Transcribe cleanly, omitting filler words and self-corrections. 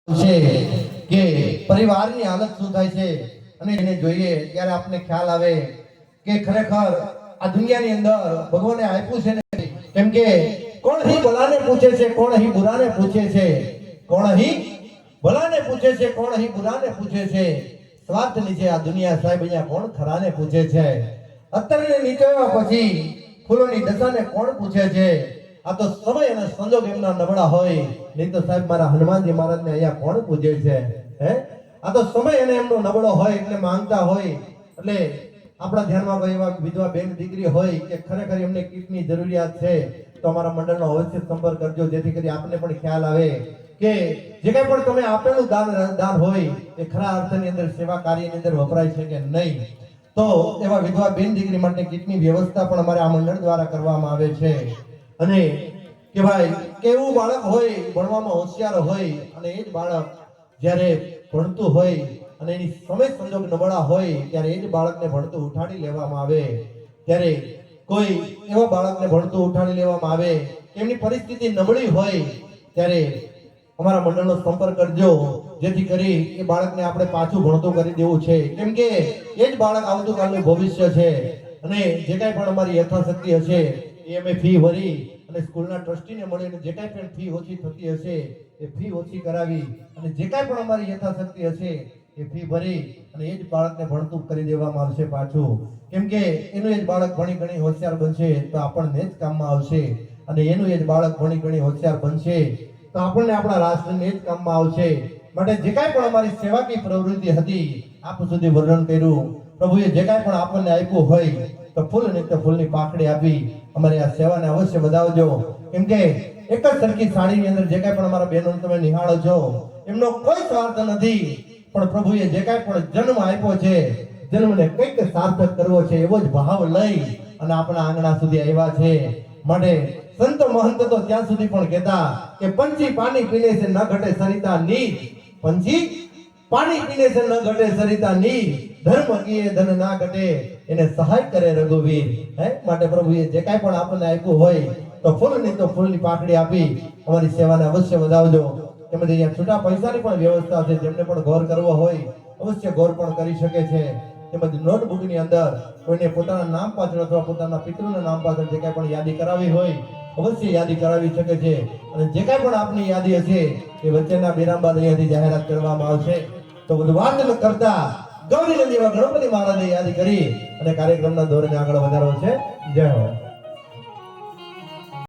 છે કે પરિવારની હાલત શું થાય છે અને એને જોઈએ ત્યારે આપને ખ્યાલ આવે કે ખરેખર આ દુનિયાની અંદર ભગવાને આપ્યું છે ને, કેમ કે કોણ હી ભલાને પૂછે છે, કોણ હી બુરાને પૂછે છે, કોણ હી ભલાને પૂછે છે, કોણ હી બુરાને પૂછે છે, સ્વાર્થ નીચે આ દુનિયા સાહેબ અહીંયા કોણ ખરાને પૂછે છે, અત્તરને નીચોયા પછી ફૂલોની દશાને કોણ પૂછે છે, આ તો સમય અને સંજોગ એમના નબળા હોય, નહીં તો સાહેબ મારા હનુમાનજી મહારાજને અહીંયા કોણ પૂજે છે? હે, આ તો સમય અને એમનો નબળો હોય એટલે માંગતા હોય. એટલે આપણા ધ્યાનમાં કોઈ એવા વિધવા બેન દીકરી હોય કે ખરેખર એમને કીટની જરૂરિયાત છે તો અમારા મંડળનો અવશ્ય સંપર્ક કરજો, જેથી કરી આપને પણ ખ્યાલ આવે કે જે કંઈ પણ તમે આપેલું દાન હોય એ ખરા અર્થની અંદર સેવા કાર્યની અંદર વપરાય છે કે નહીં. તો એવા વિધવા બેન દીકરી માટે કીટની વ્યવસ્થા પણ અમારે આ મંડળ દ્વારા કરવામાં આવે છે. અને કે ભાઈ કેવું બાળક હોય, ભણવામાં હોશિયાર હોય, અને એ જ બાળક જ્યારે ભણતું હોય અને એની સમય સંજોગ નબળા હોય ત્યારે એ જ બાળકને ભણતું ઉઠાડી લેવામાં આવે. ત્યારે કોઈ એવા બાળકને ભણતું ઉઠાડી લેવામાં આવે એમની પરિસ્થિતિ નબળી હોય ત્યારે અમારા મંડળનો સંપર્ક કરજો, જેથી કરી એ બાળકને આપણે પાછું ભણતું કરી દેવું છે, કેમ કે એ જ બાળક આવતીકાલનું ભવિષ્ય છે. અને જે કાંઈ પણ અમારી યથાશક્તિ હશે એ અમે ફી ભરી અને સ્કૂલના ટ્રસ્ટીને મળીને જે કાંઈ પણ ફી ઓછી થતી હશે એ ફી ઓછી કરાવી અને જે કાંઈ પણ અમારી યથાશક્તિ હશે એ ફી ભરી અને એ જ બાળકને ભણતું કરી દેવામાં આવશે પાછું, કેમ કે એનું એ જ બાળક ભણી ગણી હોશિયાર બનશે તો આપણને જ કામમાં આવશે, અને એનું એ જ બાળક ભણી ગણી હોશિયાર બનશે તો આપણને આપણા રાષ્ટ્રને જ કામમાં આવશે. માટે જે કાંઈ પણ અમારી સેવાકીય પ્રવૃત્તિ હતી આપ સુધી વર્ણન કર્યું. પ્રભુએ જે કાંઈ પણ આપણને આપ્યું હોય તો ફૂલ નિત્ય ફૂલની પાખડી આપી અમારી આ સેવાને અવશ્ય વધાવજો, કેમ કે એક જ સરખી સાડીની અંદર જે કાંઈ પણ અમારા બહેનો તમે નિહાળો છો એમનો કોઈ સ્વાર્થ નથી, પણ પ્રભુએ જે કાંઈ પણ જન્મ આપ્યો છે જન્મને કંઈક સાર્થક કરવો છે એવો જ ભાવ લઈ અને આપણા આંગણા સુધી આવ્યા છે. માટે સંત મહંત તો ત્યાં સુધી પણ કહેતા કે પંછી પાણી પીને છે ન ઘટે સરિતા નીર, પંછી પાણી પીને છે ન ઘટે સરિતા નીર, ધર્મ કીએ ધન ના ઘટે એને સહાય કરે રઘુવીર. હે, માટે પ્રભુએ જે કાંઈ પણ આપણને આપ્યું હોય તો ફૂલની તો ફૂલની પાકડી આપી અમારી સેવાને અવશ્ય વધાવજો. તેમજ અહીંયા છૂટા પૈસાની પણ વ્યવસ્થા છે, જેમને પણ ગૌર કરવો હોય અવશ્ય ગૌર પણ કરી શકે છે. તેમજ નોટબુકની અંદર કોઈને પોતાના નામ પાછળ અથવા પોતાના પિતૃના નામ પાછળ જે કાંઈ પણ યાદી કરાવી હોય અવશ્ય યાદી કરાવી શકે છે. અને જે કાંઈ પણ આપની યાદી હશે એ વચ્ચેના વિરામ બાદ અહીંયાથી જાહેરાત કરવામાં આવશે. તો બધું વાત કરતા ગૌરી જેવા ગણપતિ મહારાજે યાદી કરી અને કાર્યક્રમના ધોરણે આગળ વધારવો છે. જય હો.